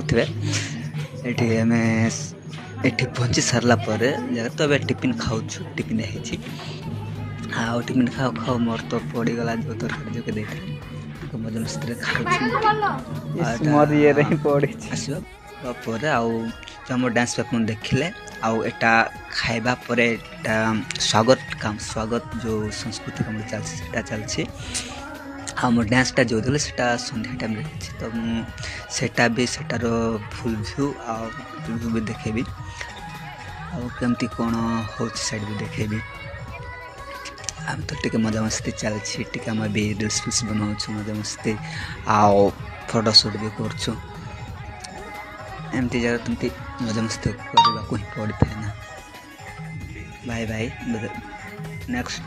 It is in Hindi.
पारे ये आम ये पहुँची सारा पर तो ए टिफिन खाऊ टिफिन आउ टिफिन खाओ खाओ मोर तो पड़गला जो तरकारी जो देते मजा मस्ती आसपर आम डांस पेपर देखिले आउ एटा खाइबा परे एटा स्वागत जो संस्कृति चलती आम डांसटा जो देले सेटा संध्या टाइम तो सेटा भी सेटार फुल व्यू व्यू भी देखेबी आमती कौन हो साइड भी देखेबी आम तो टिके मजा मस्ती चलती टिके आम भी रील्स फिल्स बनाऊँ मजा मस्ती आओ फोटोशूट भी करछु एमती जगह तुमती मजा मस्ती करने को ही पड़ता है ना। Bye bye next